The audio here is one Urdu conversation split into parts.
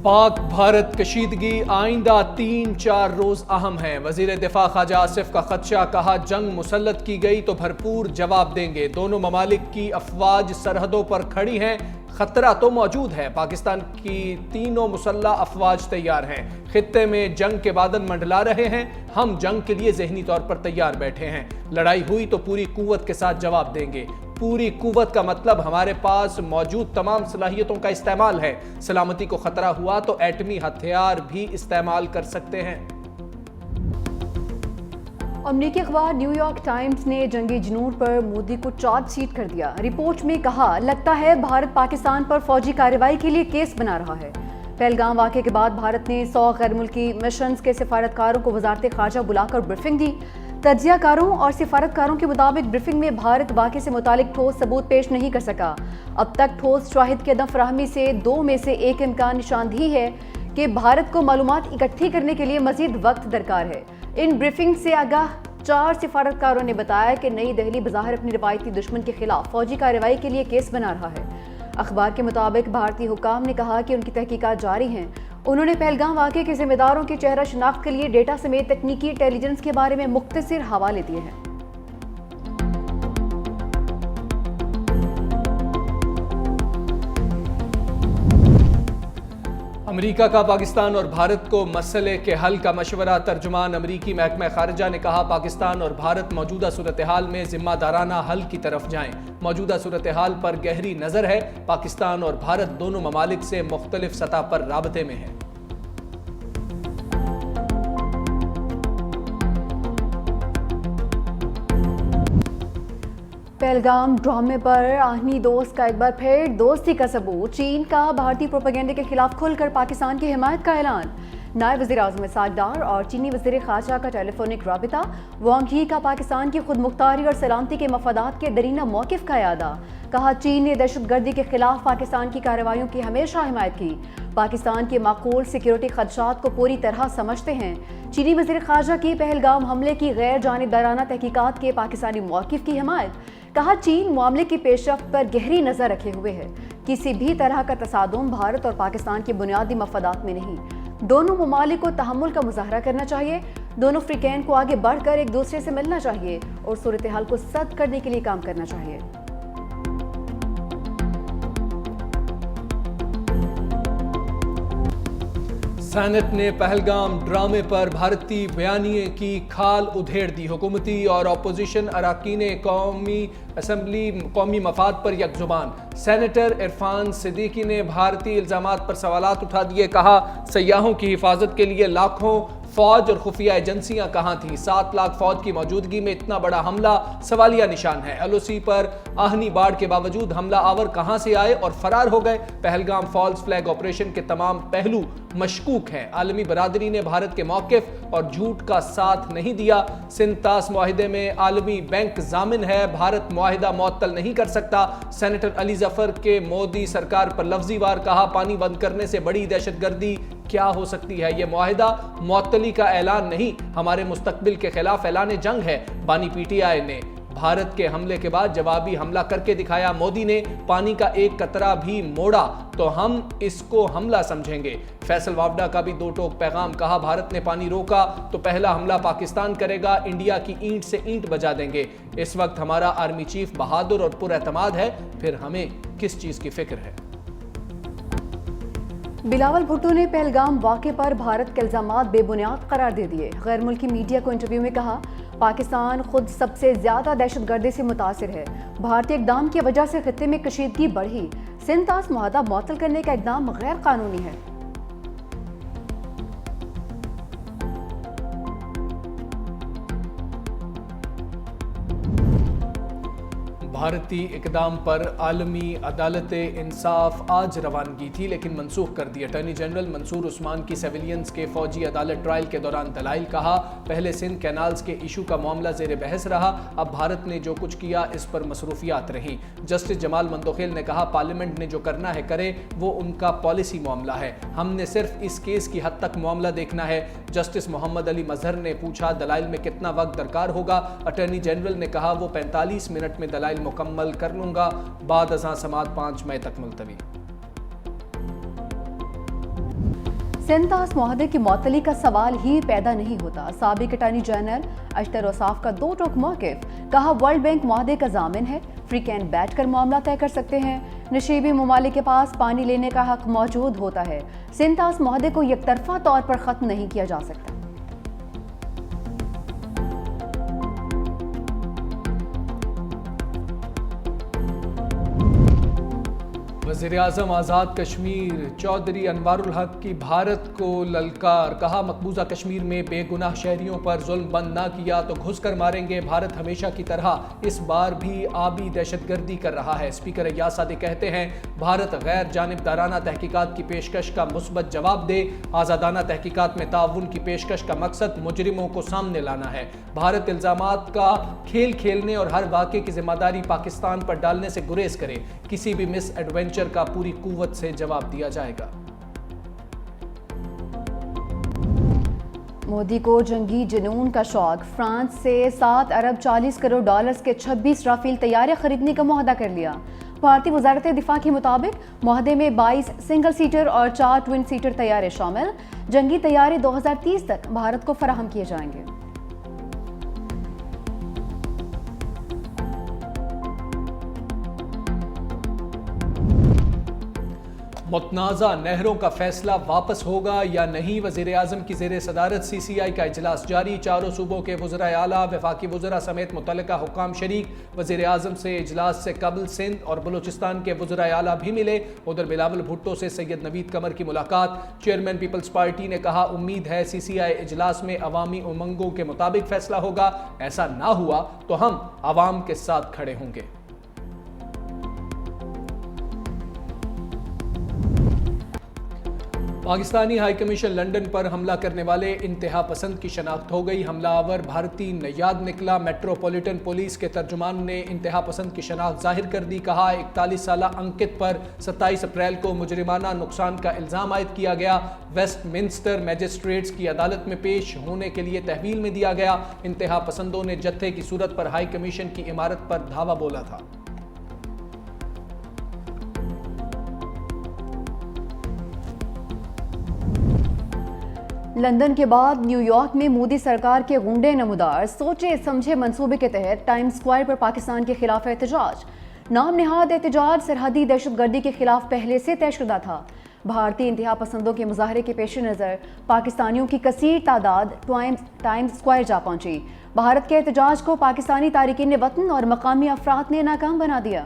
پاک بھارت کشیدگی آئندہ 3-4 روز اہم ہیں۔ وزیر دفاع خواجہ آصف کا خدشہ، کہا جنگ مسلط کی گئی تو بھرپور جواب دیں گے۔ دونوں ممالک کی افواج سرحدوں پر کھڑی ہیں، خطرہ تو موجود ہے۔ پاکستان کی تینوں مسلح افواج تیار ہیں، خطے میں جنگ کے بادل منڈلا رہے ہیں۔ ہم جنگ کے لیے ذہنی طور پر تیار بیٹھے ہیں، لڑائی ہوئی تو پوری قوت کے ساتھ جواب دیں گے۔ پوری قوت کا مطلب ہمارے پاس موجود تمام صلاحیتوں کا استعمال ہے۔ سلامتی کو خطرہ ہوا تو ایٹمی ہتھیار بھی استعمال کر سکتے ہیں۔ امریکی اخبار نیو یارک ٹائمز نے جنگی جنون پر مودی کو چارج شیٹ کر دیا۔ رپورٹ میں کہا، لگتا ہے بھارت پاکستان پر فوجی کارروائی کے لیے کیس بنا رہا ہے۔ پہلگام واقعے کے بعد بھارت نے 100 غیر ملکی مشنز کے سفارتکاروں کو وزارت خارجہ بلا کر بریفنگ دی۔ تجزیہ کاروں اور سفارتکاروں کے مطابق بریفنگ میں بھارت واقعے سے متعلق ٹھوس ثبوت پیش نہیں کر سکا۔ اب تک ٹھوس شواہد کی عدم فراہمی سے 2 میں سے 1 امکان نشاندہی ہے کہ بھارت کو معلومات اکٹھی کرنے کے لیے مزید وقت درکار ہے۔ ان بریفنگ سے آگاہ 4 سفارتکاروں نے بتایا کہ نئی دہلی بظاہر اپنی روایتی دشمن کے خلاف فوجی کارروائی کے لیے کیس بنا رہا ہے۔ اخبار کے مطابق بھارتی حکام نے کہا کہ ان کی تحقیقات جاری ہیں۔ انہوں نے پہلگام واقعے کے ذمہ داروں کی چہرہ شناخت کے لیے ڈیٹا سمیت تکنیکی انٹیلی جنس کے بارے میں مختصر حوالے دیے ہیں۔ امریکہ کا پاکستان اور بھارت کو مسئلے کے حل کا مشورہ۔ ترجمان امریکی محکمہ خارجہ نے کہا، پاکستان اور بھارت موجودہ صورتحال میں ذمہ دارانہ حل کی طرف جائیں۔ موجودہ صورتحال پر گہری نظر ہے۔ پاکستان اور بھارت دونوں ممالک سے مختلف سطح پر رابطے میں ہیں۔ پہلگام ڈرامے پر آہنی دوست کا ایک بار پھر دوستی کا ثبوت۔ چین کا بھارتی پروپیگنڈے کے خلاف کھل کر پاکستان کی حمایت کا اعلان۔ نائب وزیر اعظم اسحاق ڈار اور چینی وزیر خارجہ کا ٹیلی فونک رابطہ۔ وانگ ہی کا پاکستان کی خود مختاری اور سلامتی کے مفادات کے درینہ موقف کا اعادہ۔ کہا، چین نے دہشت گردی کے خلاف پاکستان کی کارروائیوں کی ہمیشہ حمایت کی۔ پاکستان کے معقول سیکیورٹی خدشات کو پوری طرح سمجھتے ہیں۔ چینی وزیر خارجہ کی پہلگام حملے کی غیر جانبدارانہ تحقیقات کے پاکستانی موقف کی حمایت۔ کہا، چین معاملے کی پیش رفت پر گہری نظر رکھے ہوئے ہے۔ کسی بھی طرح کا تصادم بھارت اور پاکستان کے بنیادی مفادات میں نہیں۔ دونوں ممالک کو تحمل کا مظاہرہ کرنا چاہیے۔ دونوں فریقین کو آگے بڑھ کر ایک دوسرے سے ملنا چاہیے اور صورتحال کو سد کرنے کے لیے کام کرنا چاہیے۔ سینٹ نے پہلگام ڈرامے پر بھارتی بیانیے کی کھال ادھیڑ دی۔ حکومتی اور اپوزیشن اراکین قومی اسمبلی قومی مفاد پر یک زبان۔ سینیٹر عرفان صدیقی نے بھارتی الزامات پر سوالات اٹھا دیے۔ کہا، سیاحوں کی حفاظت کے لیے لاکھوں فوج اور خفیہ ایجنسیاں کہاں تھیں؟ 7 لاکھ فوج کی موجودگی میں اتنا بڑا حملہ سوالیہ نشان ہے۔ ایل او سی پر آہنی باڑ کے باوجود حملہ آور کہاں سے آئے اور فرار ہو گئے؟ پہلگام فالز فلیگ آپریشن کے تمام پہلو مشکوک ہیں۔ عالمی برادری نے بھارت کے موقف اور جھوٹ کا ساتھ نہیں دیا۔ سنتاس معاہدے میں عالمی بینک ضامن ہے، بھارت معاہدہ معطل نہیں کر سکتا۔ سینیٹر علی ظفر کے مودی سرکار پر لفظی وار۔ کہا، پانی بند کرنے سے بڑی دہشت گردی کیا ہو سکتی ہے؟ یہ معاہدہ معطلی کا اعلان نہیں، ہمارے مستقبل کے خلاف اعلان جنگ ہے۔ بانی پی ٹی آئی نے بھارت کے حملے کے بعد جوابی حملہ کر کے دکھایا۔ مودی نے پانی کا ایک قطرہ بھی موڑا تو ہم اس کو حملہ سمجھیں گے۔ فیصل وابڈا کا بھی 2 ٹوک پیغام۔ کہا، بھارت نے پانی روکا تو پہلا حملہ پاکستان کرے گا، انڈیا کی اینٹ سے اینٹ بجا دیں گے۔ اس وقت ہمارا آرمی چیف بہادر اور پر اعتماد ہے، پھر ہمیں کس چیز کی فکر ہے؟ بلاول بھٹو نے پہلگام واقعے پر بھارت کے الزامات بے بنیاد قرار دے دیے۔ غیر ملکی میڈیا کو انٹرویو میں کہا، پاکستان خود سب سے زیادہ دہشت گردی سے متاثر ہے۔ بھارتی اقدام کی وجہ سے خطے میں کشیدگی بڑھی۔ سنتاس معاہدہ معطل کرنے کا اقدام غیر قانونی ہے۔ بھارتی اقدام پر عالمی عدالت انصاف آج روانگی تھی لیکن منسوخ کر دی۔ اٹارنی جنرل منصور عثمان کی سیویلینز کے فوجی عدالت ٹرائل کے دوران دلائل۔ کہا، پہلے سندھ کینالز کے ایشو کا معاملہ زیر بحث رہا، اب بھارت نے جو کچھ کیا اس پر مصروفیات رہیں۔ جسٹس جمال مندوخیل نے کہا، پارلیمنٹ نے جو کرنا ہے کرے، وہ ان کا پالیسی معاملہ ہے، ہم نے صرف اس کیس کی حد تک معاملہ دیکھنا ہے۔ جسٹس محمد علی مظہر نے پوچھا، دلائل میں کتنا وقت درکار ہوگا؟ اٹارنی جنرل نے کہا، وہ 45 منٹ میں دلائل مکمل کر لوں گا۔ بعد ازاں سماعت 5 مئی تک ملتوی۔ سنتاس معاہدے کی معطلی کا سوال ہی پیدا نہیں ہوتا۔ سابق اٹارنی جنرل اشتر اوصاف کا دو ٹوک موقف، کہا ورلڈ بینک معاہدے کا ضامن ہے، فری کین بیٹھ کر معاملہ طے کر سکتے ہیں، نشیبی ممالک کے پاس پانی لینے کا حق موجود ہوتا ہے، سنتاس معاہدے کو یک طرفہ طور پر ختم نہیں کیا جا سکتا۔ وزیراعظم آزاد کشمیر چودھری انوار الحق کی بھارت کو للکار، کہا مقبوضہ کشمیر میں بے گناہ شہریوں پر ظلم بند نہ کیا تو گھس کر ماریں گے۔ بھارت ہمیشہ کی طرح اس بار بھی آبی دہشت گردی کر رہا ہے۔ اسپیکر ایاز صادق کہتے ہیں بھارت غیر جانبدارانہ تحقیقات کی پیشکش کا مثبت جواب دے، آزادانہ تحقیقات میں تعاون کی پیشکش کا مقصد مجرموں کو سامنے لانا ہے۔ بھارت الزامات کا کھیل کھیلنے اور ہر واقعے کی ذمہ داری پاکستان پر ڈالنے سے گریز کرے، کسی بھی مس ایڈونچر کا پوری قوت سے جواب دیا جائے گا۔ مودی کو جنگی جنون کا شوق، فرانس سے 7 ارب 40 کروڑ ڈالرز کے 26 رافیل طیارے خریدنے کا معاہدہ کر لیا۔ بھارتی وزارت دفاع کے مطابق معاہدے میں 22 سنگل سیٹر اور 4 ٹوئن سیٹر طیارے شامل، جنگی طیارے 2030 تک بھارت کو فراہم کیے جائیں گے۔ متنازع نہروں کا فیصلہ واپس ہوگا یا نہیں، وزیر اعظم کی زیر صدارت سی سی آئی کا اجلاس جاری، چاروں صوبوں کے وزرائے اعلیٰ، وفاقی وزراء سمیت متعلقہ حکام شریک۔ وزیر اعظم سے اجلاس سے قبل سندھ اور بلوچستان کے وزرائے اعلیٰ بھی ملے۔ ادھر بلاول بھٹو سے سید نوید قمر کی ملاقات۔ چیئرمین پیپلز پارٹی نے کہا امید ہے سی سی آئی اجلاس میں عوامی امنگوں کے مطابق فیصلہ ہوگا، ایسا نہ ہوا تو ہم عوام کے ساتھ کھڑے ہوں گے۔ پاکستانی ہائی کمیشن لنڈن پر حملہ کرنے والے انتہا پسند کی شناخت ہو گئی۔ حملہ آور بھارتی نیاد نکلا۔ میٹروپولیٹن پولیس کے ترجمان نے انتہا پسند کی شناخت ظاہر کر دی، کہا 41 سالہ انکت پر 27 اپریل کو مجرمانہ نقصان کا الزام عائد کیا گیا، ویسٹ منسٹر میجسٹریٹس کی عدالت میں پیش ہونے کے لیے تحویل میں دیا گیا۔ انتہا پسندوں نے جتھے کی صورت پر ہائی کمیشن کی عمارت پر دھاوا بولا تھا۔ لندن کے بعد نیو یارک میں مودی سرکار کے غنڈے نمودار، سوچے سمجھے منصوبے کے تحت ٹائم اسکوائر پر پاکستان کے خلاف احتجاج۔ نام نہاد احتجاج سرحدی دہشت گردی کے خلاف پہلے سے طے شدہ تھا۔ بھارتی انتہا پسندوں کے مظاہرے کے پیش نظر پاکستانیوں کی کثیر تعداد ٹائم اسکوائر جا پہنچی۔ بھارت کے احتجاج کو پاکستانی تارکین وطن اور مقامی افراد نے ناکام بنا دیا۔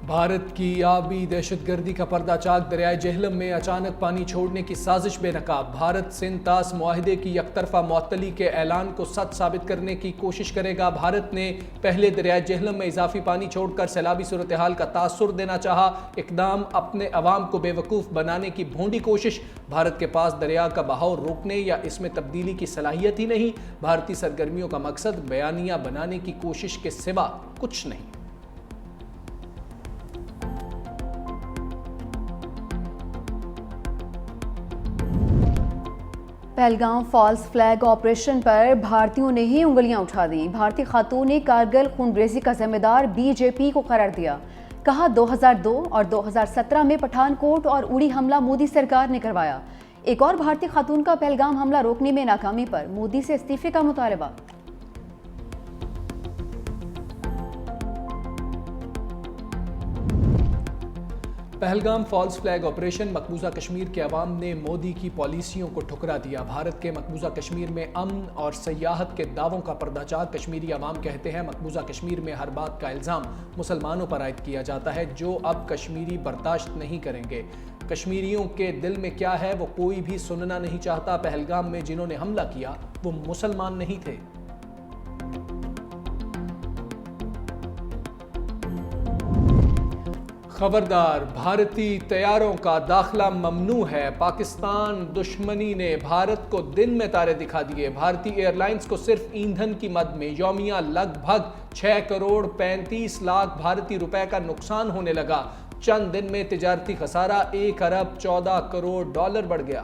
بھارت کی آبی دہشت گردی کا پردہ چاک، دریائے جہلم میں اچانک پانی چھوڑنے کی سازش بے نقاب۔ بھارت سنتاس معاہدے کی یک طرفہ معطلی کے اعلان کو سچ ثابت کرنے کی کوشش کرے گا۔ بھارت نے پہلے دریائے جہلم میں اضافی پانی چھوڑ کر سیلابی صورتحال کا تاثر دینا چاہا، اقدام اپنے عوام کو بے وقوف بنانے کی بھونڈی کوشش۔ بھارت کے پاس دریا کا بہاؤ روکنے یا اس میں تبدیلی کی صلاحیت ہی نہیں۔ بھارتی سرگرمیوں کا مقصد بیانیہ بنانے کی کوشش کے سوا کچھ نہیں۔ پہلگام فالس فلیگ آپریشن پر بھارتیوں نے ہی انگلیاں اٹھا دیں۔ بھارتی خاتون نے کارگل خونریزی کا ذمہ دار بی جے پی کو قرار دیا، کہا 2002 اور 2017 میں پٹھان کوٹ اور اڑی حملہ مودی سرکار نے کروایا۔ ایک اور بھارتی خاتون کا پہلگام حملہ روکنے میں ناکامی پر مودی سے استعفے کا مطالبہ۔ پہلگام فالس فلیگ آپریشن، مقبوضہ کشمیر کے عوام نے مودی کی پالیسیوں کو ٹھکرا دیا۔ بھارت کے مقبوضہ کشمیر میں امن اور سیاحت کے دعووں کا پردہ چاک، کشمیری عوام کہتے ہیں مقبوضہ کشمیر میں ہر بات کا الزام مسلمانوں پر عائد کیا جاتا ہے، جو اب کشمیری برداشت نہیں کریں گے۔ کشمیریوں کے دل میں کیا ہے وہ کوئی بھی سننا نہیں چاہتا۔ پہلگام میں جنہوں نے حملہ کیا وہ مسلمان نہیں تھے۔ خبردار، بھارتی طیاروں کا داخلہ ممنوع ہے۔ پاکستان دشمنی نے بھارت کو دن میں تارے دکھا دیے۔ بھارتی ایئر لائنز کو صرف ایندھن کی مد میں یومیہ لگ بھگ 6 کروڑ 35 لاکھ بھارتی روپے کا نقصان ہونے لگا۔ چند دن میں تجارتی خسارہ 1 ارب 14 کروڑ ڈالر بڑھ گیا۔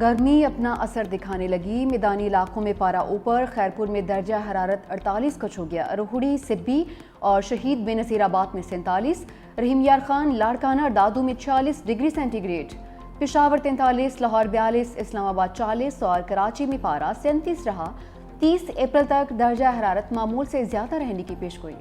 گرمی اپنا اثر دکھانے لگی، میدانی علاقوں میں پارا اوپر، خیرپور میں درجہ حرارت 48 کا چھو گیا، روہڑی، سدبی اور شہید بے نظیر آباد میں 47، رحیم یار خان، لاڑکانہ اور دادو میں 46 degree centigrade, Peshawar 43، Lahore 42، Islamabad 40 اور کراچی میں پارا 37 رہا۔ 30 اپریل تک درجہ حرارت معمول سے زیادہ رہنے کی پیشگوئی۔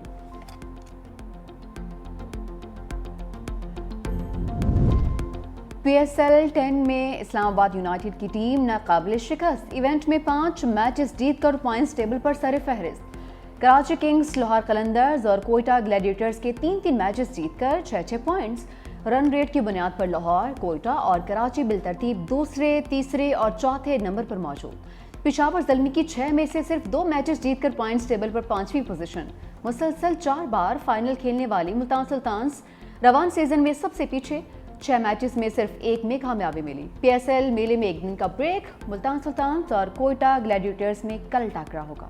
پی ایس ایل 10 میں اسلام آباد یونائیٹڈ کی ٹیم ناقابل شکست، ایونٹ میں 5 میچز جیت کر پوائنٹس ٹیبل پر سر فہرست۔ کراچی کنگز، لاہور قلندرز اور کوئٹہ گلیڈیٹرز کے 3 میچز جیت کر 6 پوائنٹس۔ رن ریٹ کی بنیاد پر لاہور، کوئٹہ اور کراچی بالترتیب دوسرے، تیسرے اور چوتھے نمبر پر موجود۔ پشاور زلمی کی 6 میں سے صرف 2 میچز جیت کر پوائنٹس ٹیبل پر 5ویں پوزیشن۔ مسلسل 4 بار فائنل کھیلنے والی ملتان سلطانز رواں سیزن میں سب سے پیچھے، 6 میچز میں صرف 1 میں کامیابی ملی۔ پی ایس ایل میلے میں ایک دن کا بریک، ملتان سلطانز اور کوئٹہ گلیڈیٹرز میں کل ٹاکرا ہوگا۔